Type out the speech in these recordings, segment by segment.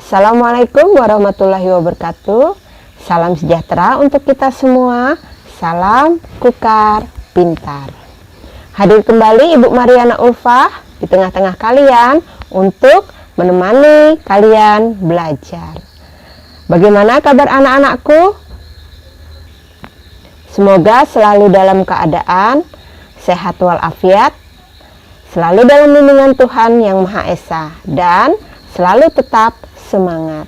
Assalamualaikum warahmatullahi wabarakatuh. Salam sejahtera untuk kita semua. Salam Kukar Pintar. Hadir kembali Ibu Mariana Ulfah di tengah-tengah kalian untuk menemani kalian belajar. Bagaimana kabar anak-anakku? Semoga selalu dalam keadaan sehat walafiat, selalu dalam lindungan Tuhan Yang Maha Esa, dan selalu tetap semangat.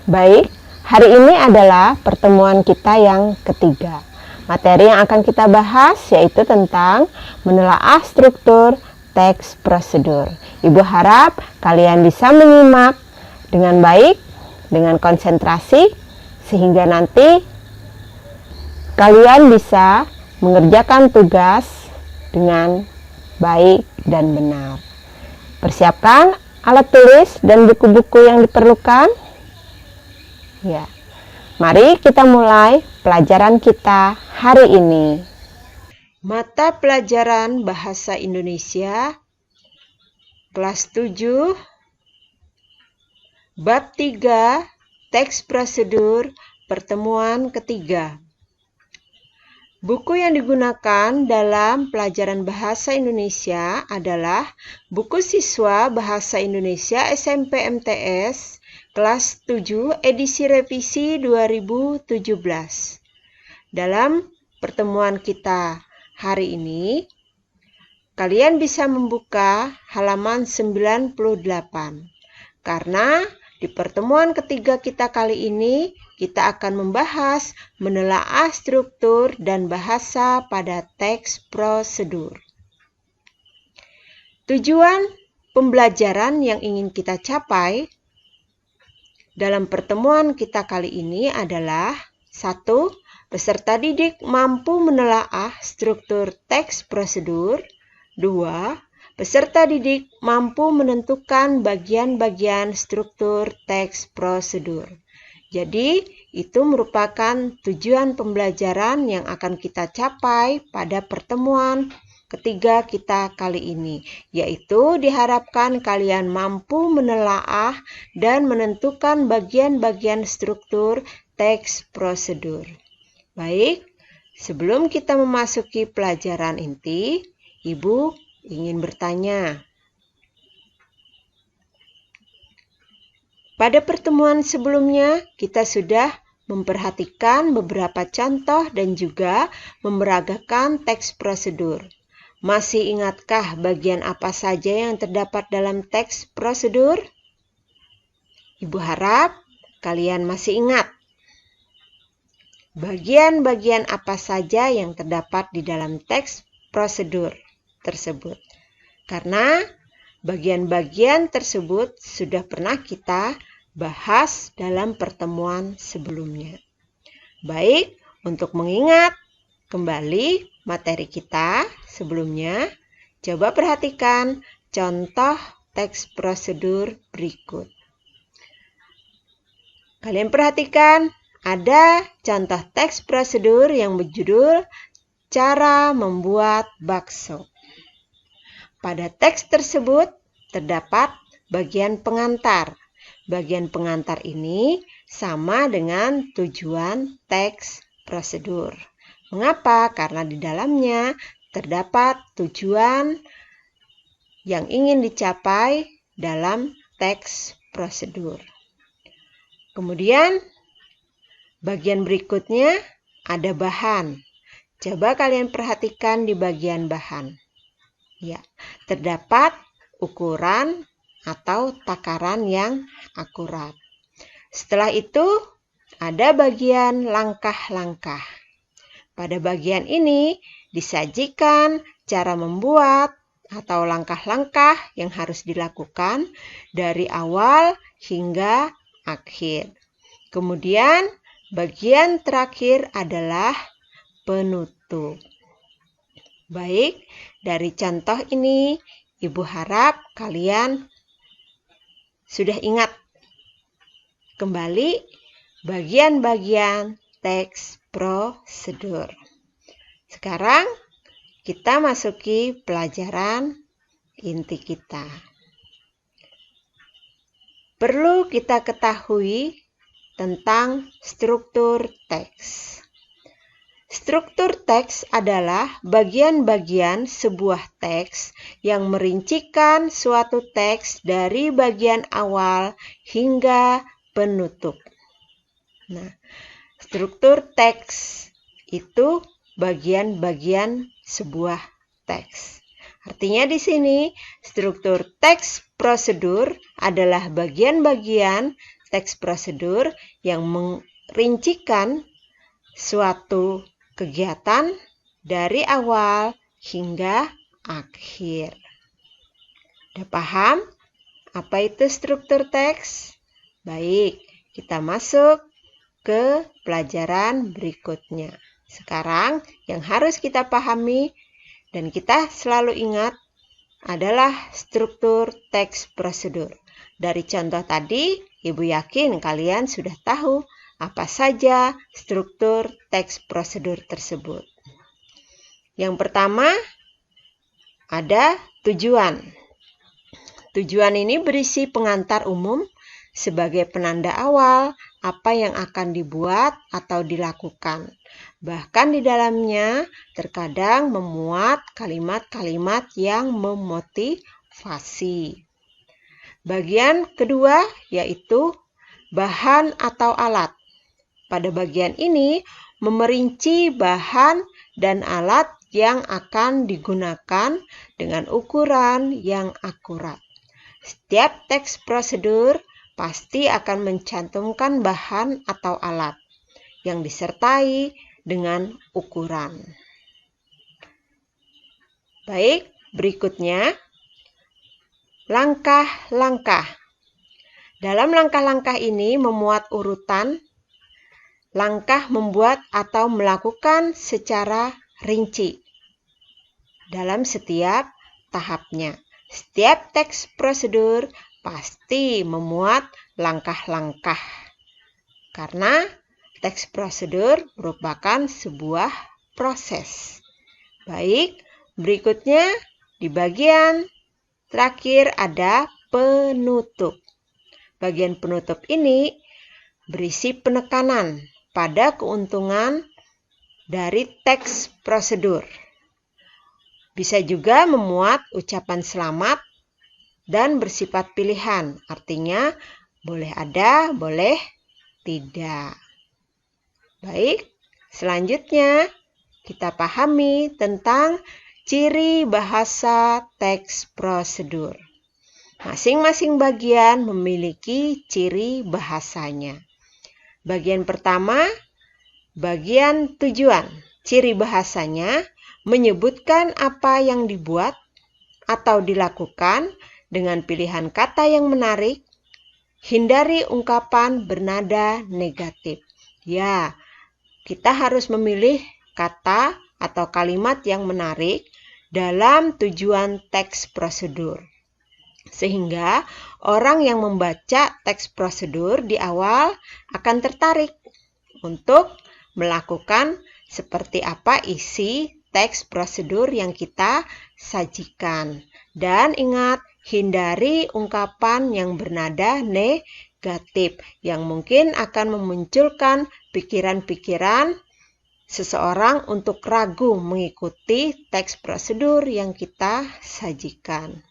Baik, hari ini adalah pertemuan kita yang ketiga. Materi yang akan kita bahas yaitu tentang menelaah struktur teks prosedur. Ibu harap kalian bisa menyimak dengan baik, dengan konsentrasi, sehingga nanti kalian bisa mengerjakan tugas dengan baik dan benar. Persiapkan alat tulis dan buku-buku yang diperlukan. Ya. Mari kita mulai pelajaran kita hari ini. Mata pelajaran Bahasa Indonesia kelas 7 bab 3 teks prosedur pertemuan ketiga. Buku yang digunakan dalam pelajaran Bahasa Indonesia adalah buku siswa Bahasa Indonesia SMP MTS kelas 7 edisi revisi 2017. Dalam pertemuan kita hari ini, kalian bisa membuka halaman 98. Karena di pertemuan ketiga kita kali ini, kita akan membahas menelaah struktur dan bahasa pada teks prosedur. Tujuan pembelajaran yang ingin kita capai dalam pertemuan kita kali ini adalah 1. Peserta didik mampu menelaah struktur teks prosedur. 2. Peserta didik mampu menentukan bagian-bagian struktur teks prosedur. Jadi, itu merupakan tujuan pembelajaran yang akan kita capai pada pertemuan ketiga kita kali ini, yaitu diharapkan kalian mampu menelaah dan menentukan bagian-bagian struktur teks prosedur. Baik, sebelum kita memasuki pelajaran inti, Ibu ingin bertanya. Pada pertemuan sebelumnya, kita sudah memperhatikan beberapa contoh dan juga memeragakan teks prosedur. Masih ingatkah bagian apa saja yang terdapat dalam teks prosedur? Ibu harap kalian masih ingat. Bagian-bagian apa saja yang terdapat di dalam teks prosedur tersebut. Karena bagian-bagian tersebut sudah pernah kita bahas dalam pertemuan sebelumnya. Baik, untuk mengingat kembali materi kita sebelumnya, coba perhatikan contoh teks prosedur berikut. Kalian perhatikan ada contoh teks prosedur yang berjudul Cara Membuat Bakso. Pada teks tersebut terdapat bagian pengantar. Bagian pengantar ini sama dengan tujuan teks prosedur. Mengapa? Karena di dalamnya terdapat tujuan yang ingin dicapai dalam teks prosedur. Kemudian bagian berikutnya ada bahan. Coba kalian perhatikan di bagian bahan. Ya, terdapat ukuran atau takaran yang akurat. Setelah itu, ada bagian langkah-langkah. Pada bagian ini disajikan cara membuat atau langkah-langkah yang harus dilakukan dari awal hingga akhir. Kemudian, bagian terakhir adalah penutup. Baik, dari contoh ini, Ibu harap kalian sudah ingat kembali bagian-bagian teks prosedur. Sekarang kita masuki pelajaran inti kita. perlu kita ketahui tentang struktur teks. Struktur teks adalah bagian-bagian sebuah teks yang merincikan suatu teks dari bagian awal hingga penutup. Nah, struktur teks itu bagian-bagian sebuah teks. Artinya di sini struktur teks prosedur adalah bagian-bagian teks prosedur yang merincikan suatu kegiatan dari awal hingga akhir. Udah paham apa itu struktur teks? Baik, kita masuk ke pelajaran berikutnya. Sekarang yang harus kita pahami dan kita selalu ingat adalah struktur teks prosedur. Dari contoh tadi, Ibu yakin kalian sudah tahu apa saja struktur teks prosedur tersebut. Yang pertama, ada tujuan. Tujuan ini berisi pengantar umum sebagai penanda awal apa yang akan dibuat atau dilakukan. Bahkan di dalamnya terkadang memuat kalimat-kalimat yang memotivasi. Bagian kedua yaitu bahan atau alat. Pada bagian ini memerinci bahan dan alat yang akan digunakan dengan ukuran yang akurat. Setiap teks prosedur pasti akan mencantumkan bahan atau alat yang disertai dengan ukuran. Baik, berikutnya langkah-langkah. Dalam langkah-langkah ini memuat urutan langkah membuat atau melakukan secara rinci dalam setiap tahapnya. Setiap teks prosedur pasti memuat langkah-langkah karena teks prosedur merupakan sebuah proses. Baik, berikutnya di bagian terakhir ada penutup. Bagian penutup ini berisi penekanan pada keuntungan dari teks prosedur. Bisa juga memuat ucapan selamat dan bersifat pilihan. Artinya boleh ada, boleh tidak. Baik, selanjutnya kita pahami tentang ciri bahasa teks prosedur. Masing-masing bagian memiliki ciri bahasanya. Bagian pertama, bagian tujuan. Ciri bahasanya menyebutkan apa yang dibuat atau dilakukan dengan pilihan kata yang menarik. Hindari ungkapan bernada negatif. Ya, kita harus memilih kata atau kalimat yang menarik dalam tujuan teks prosedur. Sehingga orang yang membaca teks prosedur di awal akan tertarik untuk melakukan seperti apa isi teks prosedur yang kita sajikan. Dan ingat, hindari ungkapan yang bernada negatif yang mungkin akan memunculkan pikiran-pikiran seseorang untuk ragu mengikuti teks prosedur yang kita sajikan.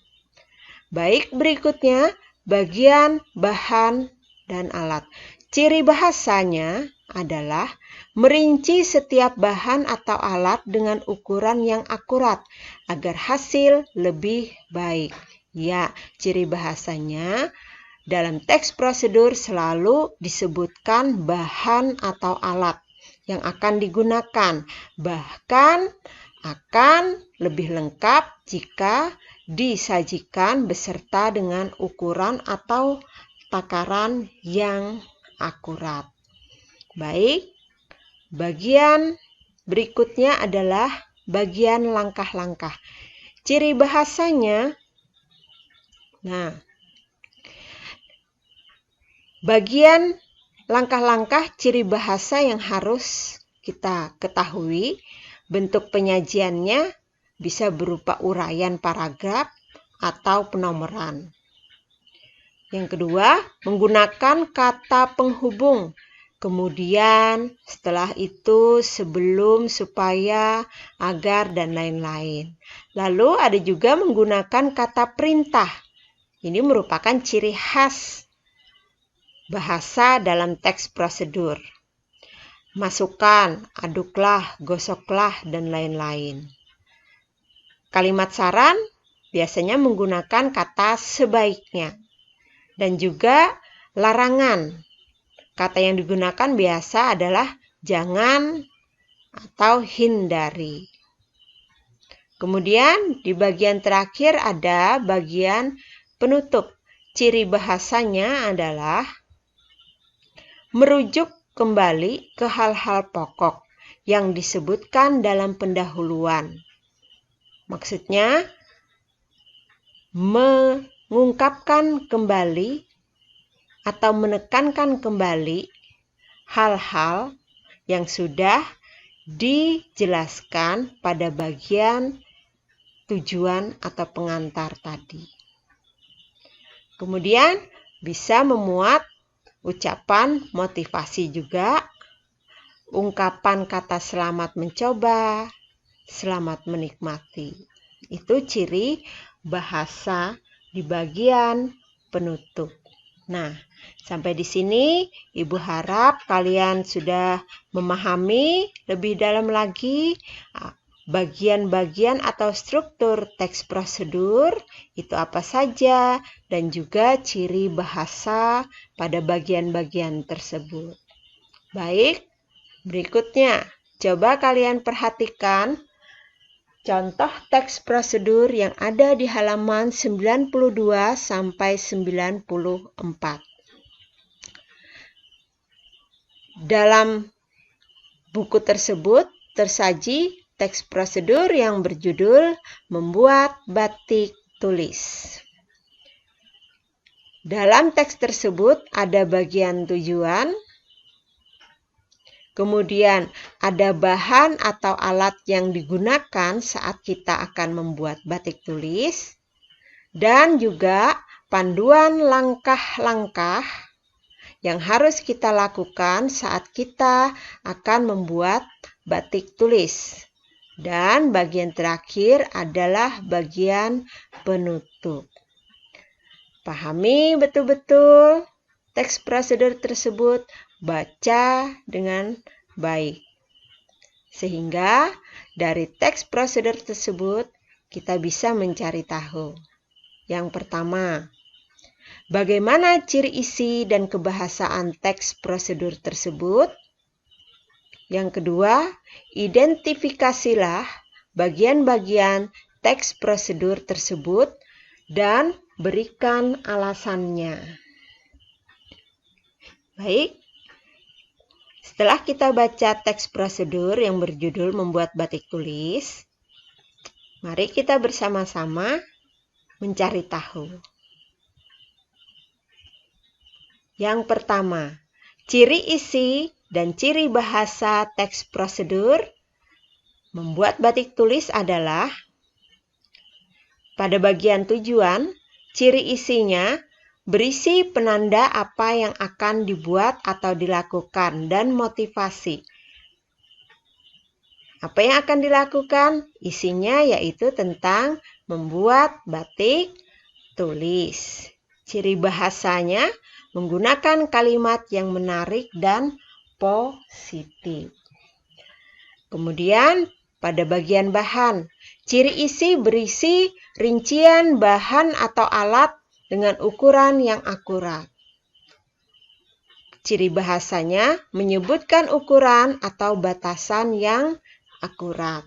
Baik, berikutnya bagian bahan dan alat. Ciri bahasanya adalah merinci setiap bahan atau alat dengan ukuran yang akurat agar hasil lebih baik. Ya, ciri bahasanya dalam teks prosedur selalu disebutkan bahan atau alat yang akan digunakan. Bahkan akan lebih lengkap jika disajikan beserta dengan ukuran atau takaran yang akurat. Baik, bagian berikutnya adalah bagian langkah-langkah. Ciri bahasanya, bagian langkah-langkah ciri bahasa yang harus kita ketahui, bentuk penyajiannya bisa berupa uraian paragraf atau penomoran. Yang kedua, menggunakan kata penghubung. Kemudian setelah itu sebelum, supaya, agar, dan lain-lain. Lalu ada juga menggunakan kata perintah. Ini merupakan ciri khas bahasa dalam teks prosedur. Masukkan, aduklah, gosoklah, dan lain-lain. Kalimat saran biasanya menggunakan kata sebaiknya. Dan juga larangan. Kata yang digunakan biasa adalah jangan atau hindari. Kemudian di bagian terakhir ada bagian penutup. Ciri bahasanya adalah merujuk kembali ke hal-hal pokok yang disebutkan dalam pendahuluan. Maksudnya, mengungkapkan kembali atau menekankan kembali hal-hal yang sudah dijelaskan pada bagian tujuan atau pengantar tadi. Kemudian bisa memuat ucapan motivasi juga, ungkapan kata selamat mencoba, selamat menikmati. Itu ciri bahasa di bagian penutup. Nah, sampai di sini Ibu harap kalian sudah memahami lebih dalam lagi bagian-bagian atau struktur teks prosedur itu apa saja dan juga ciri bahasa pada bagian-bagian tersebut. Baik, berikutnya coba kalian perhatikan contoh teks prosedur yang ada di halaman 92 sampai 94. Dalam buku tersebut tersaji teks prosedur yang berjudul Membuat Batik Tulis. Dalam teks tersebut ada bagian tujuan, kemudian ada bahan atau alat yang digunakan saat kita akan membuat batik tulis, dan juga panduan langkah-langkah yang harus kita lakukan saat kita akan membuat batik tulis. Dan bagian terakhir adalah bagian penutup. Pahami betul-betul teks prosedur tersebut, baca dengan baik. Sehingga dari teks prosedur tersebut kita bisa mencari tahu. Yang pertama, bagaimana ciri isi dan kebahasaan teks prosedur tersebut? Yang kedua, identifikasilah bagian-bagian teks prosedur tersebut dan berikan alasannya. Baik, setelah kita baca teks prosedur yang berjudul Membuat Batik Tulis, mari kita bersama-sama mencari tahu. Yang pertama, ciri isi dan ciri bahasa teks prosedur membuat batik tulis adalah pada bagian tujuan, ciri isinya berisi penanda apa yang akan dibuat atau dilakukan dan motivasi. Apa yang akan dilakukan? Isinya yaitu tentang membuat batik tulis. Ciri bahasanya menggunakan kalimat yang menarik dan positif. Kemudian pada bagian bahan, ciri isi berisi rincian bahan atau alat dengan ukuran yang akurat. Ciri bahasanya menyebutkan ukuran atau batasan yang akurat.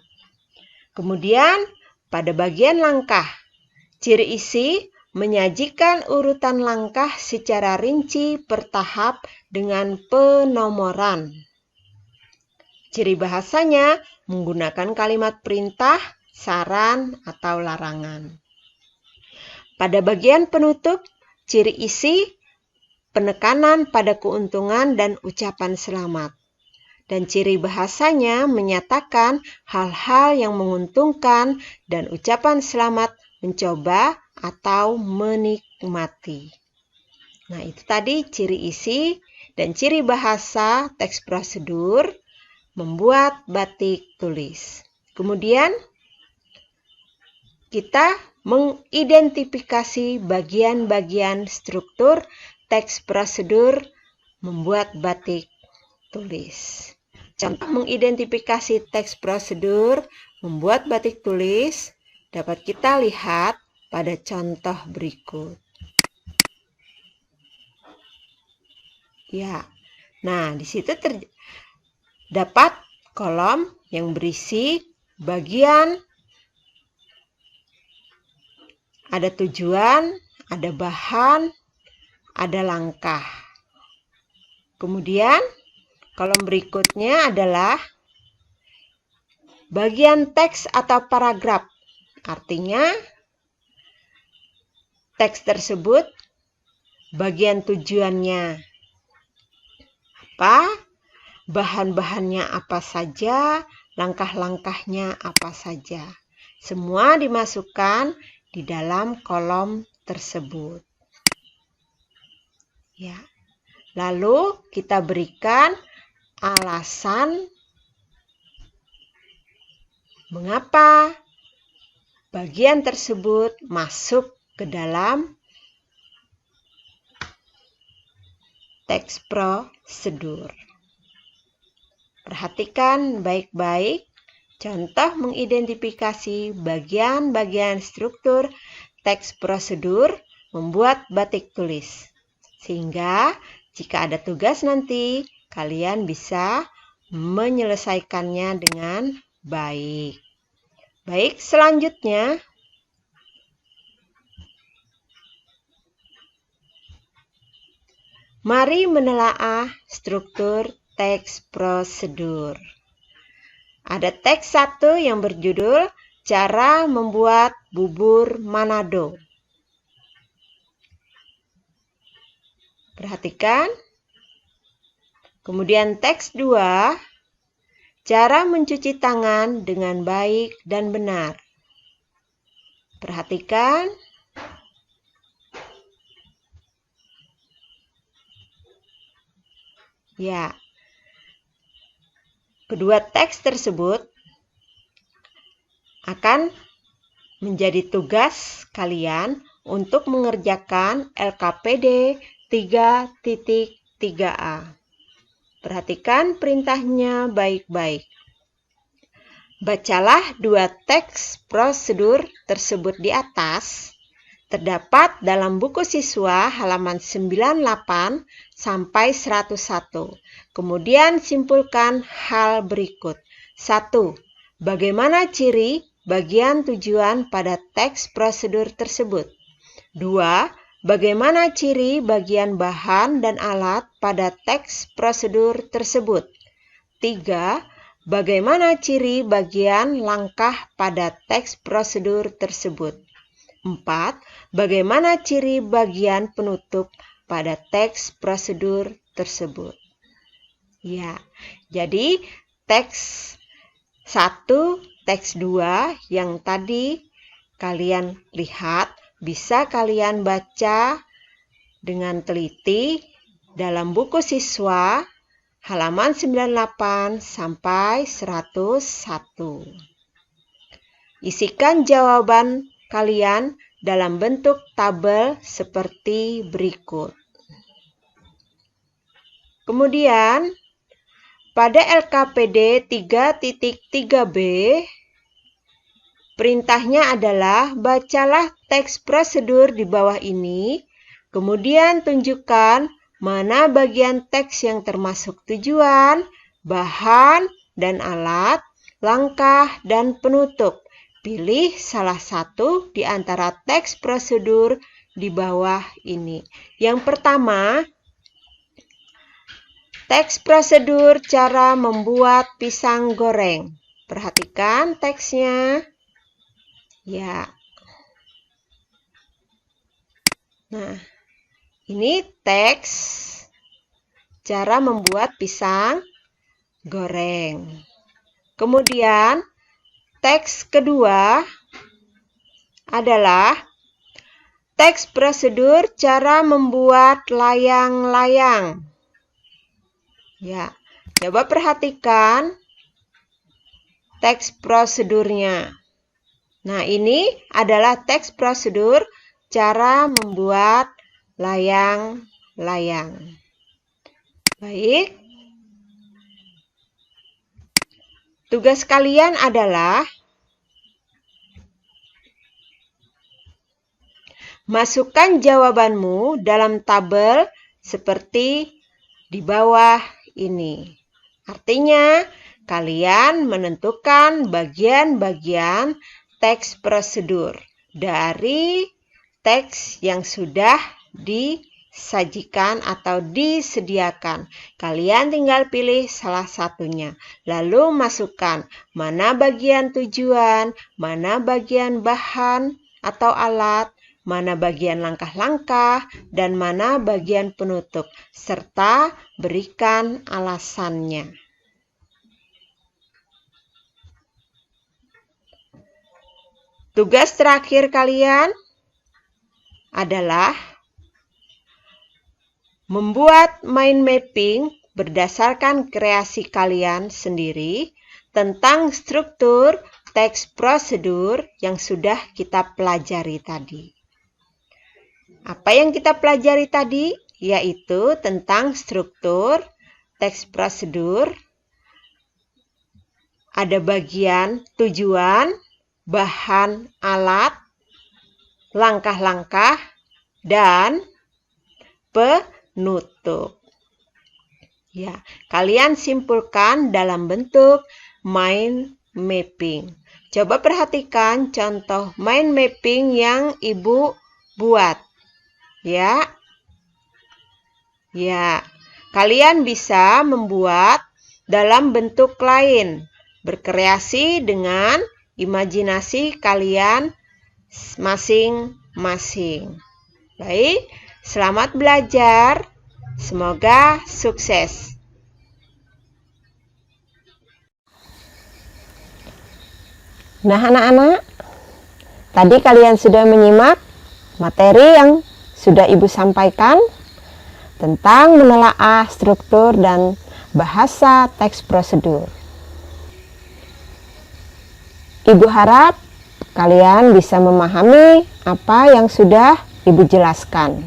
Kemudian pada bagian langkah, ciri isi menyajikan urutan langkah secara rinci per tahap dengan penomoran. Ciri bahasanya menggunakan kalimat perintah, saran, atau larangan. Pada bagian penutup, ciri isi penekanan pada keuntungan dan ucapan selamat. Dan ciri bahasanya menyatakan hal-hal yang menguntungkan dan ucapan selamat mencoba atau menikmati. Nah, itu tadi ciri isi dan ciri bahasa teks prosedur membuat batik tulis. Kemudian kita mengidentifikasi bagian-bagian struktur teks prosedur membuat batik tulis. Contoh mengidentifikasi teks prosedur membuat batik tulis dapat kita lihat pada contoh berikut. Ya, nah di situ terdapat kolom yang berisi bagian, ada tujuan, ada bahan, ada langkah. Kemudian kolom berikutnya adalah bagian teks atau paragraf. Artinya teks tersebut bagian tujuannya apa, bahan-bahannya apa saja, langkah-langkahnya apa saja. Semua dimasukkan di dalam kolom tersebut. Ya. Lalu kita berikan alasan mengapa bagian tersebut masuk ke dalam teks prosedur. Perhatikan baik-baik contoh mengidentifikasi bagian-bagian struktur teks prosedur membuat batik tulis. Sehingga jika ada tugas nanti, kalian bisa menyelesaikannya dengan baik. Baik, selanjutnya mari menelaah struktur teks prosedur. Ada teks 1 yang berjudul Cara Membuat Bubur Manado. Perhatikan. Kemudian teks 2, Cara Mencuci Tangan dengan Baik dan Benar. Perhatikan. Ya. Kedua teks tersebut akan menjadi tugas kalian untuk mengerjakan LKPD 3.3a. Perhatikan perintahnya baik-baik. Bacalah 2 teks prosedur tersebut di atas. Terdapat dalam buku siswa halaman 98 sampai 101. Kemudian simpulkan hal berikut. 1. Bagaimana ciri bagian tujuan pada teks prosedur tersebut? 2. Bagaimana ciri bagian bahan dan alat pada teks prosedur tersebut? 3. Bagaimana ciri bagian langkah pada teks prosedur tersebut? 4. Bagaimana ciri bagian penutup pada teks prosedur tersebut? Ya, jadi teks 1, teks 2 yang tadi kalian lihat bisa kalian baca dengan teliti dalam buku siswa halaman 98 sampai 101. Isikan jawaban kalian dalam bentuk tabel seperti berikut. Kemudian, pada LKPD 3.3b, perintahnya adalah bacalah teks prosedur di bawah ini, kemudian tunjukkan mana bagian teks yang termasuk tujuan, bahan, dan alat, langkah, dan penutup. Pilih salah satu di antara teks prosedur di bawah ini. Yang pertama, teks prosedur cara membuat pisang goreng. Perhatikan teksnya. Ya. Nah, ini teks cara membuat pisang goreng. Kemudian, teks kedua adalah teks prosedur cara membuat layang-layang. Ya, coba perhatikan teks prosedurnya. Nah, ini adalah teks prosedur cara membuat layang-layang. Baik. Tugas kalian adalah masukkan jawabanmu dalam tabel seperti di bawah ini. Artinya, kalian menentukan bagian-bagian teks prosedur dari teks yang sudah disajikan atau disediakan. Kalian tinggal pilih salah satunya, lalu masukkan mana bagian tujuan, mana bagian bahan atau alat, mana bagian langkah-langkah, dan mana bagian penutup, serta berikan alasannya. Tugas terakhir kalian adalah membuat mind mapping berdasarkan kreasi kalian sendiri tentang struktur teks prosedur yang sudah kita pelajari tadi. Apa yang kita pelajari tadi? Yaitu tentang struktur teks prosedur. Ada bagian tujuan, bahan, alat, langkah-langkah, dan penutup. Ya, kalian simpulkan dalam bentuk mind mapping. Coba perhatikan contoh mind mapping yang Ibu buat. Ya, kalian bisa membuat dalam bentuk lain, berkreasi dengan imajinasi kalian masing-masing. Baik, selamat belajar, semoga sukses. Nah, anak-anak, tadi kalian sudah menyimak materi yang sudah Ibu sampaikan tentang menelaah struktur dan bahasa teks prosedur. Ibu harap kalian bisa memahami apa yang sudah Ibu jelaskan.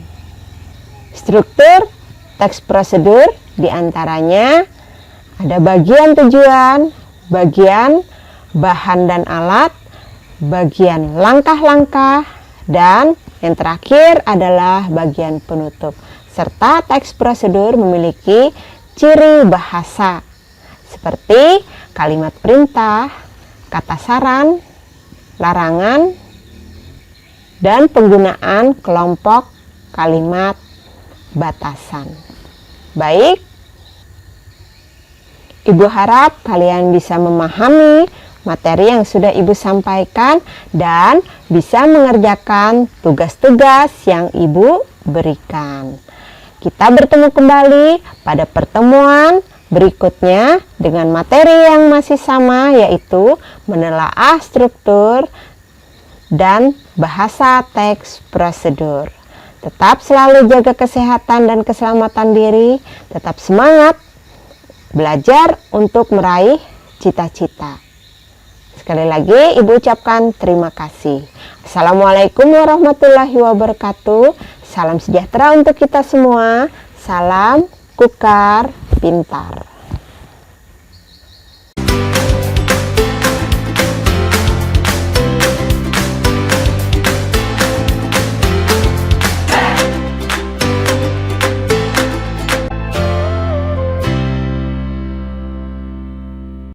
Struktur teks prosedur diantaranya ada bagian tujuan, bagian bahan dan alat, bagian langkah-langkah, dan yang terakhir adalah bagian penutup. Serta teks prosedur memiliki ciri bahasa seperti kalimat perintah, kata saran, larangan, dan penggunaan kelompok kalimat batasan. Baik, Ibu harap kalian bisa memahami materi yang sudah Ibu sampaikan dan bisa mengerjakan tugas-tugas yang Ibu berikan. Kita bertemu kembali pada pertemuan berikutnya dengan materi yang masih sama, yaitu menelaah struktur dan bahasa teks prosedur. Tetap selalu jaga kesehatan dan keselamatan diri, tetap semangat belajar untuk meraih cita-cita. Sekali lagi Ibu ucapkan terima kasih. Assalamualaikum warahmatullahi wabarakatuh. Salam sejahtera untuk kita semua. Salam Kukar Pintar.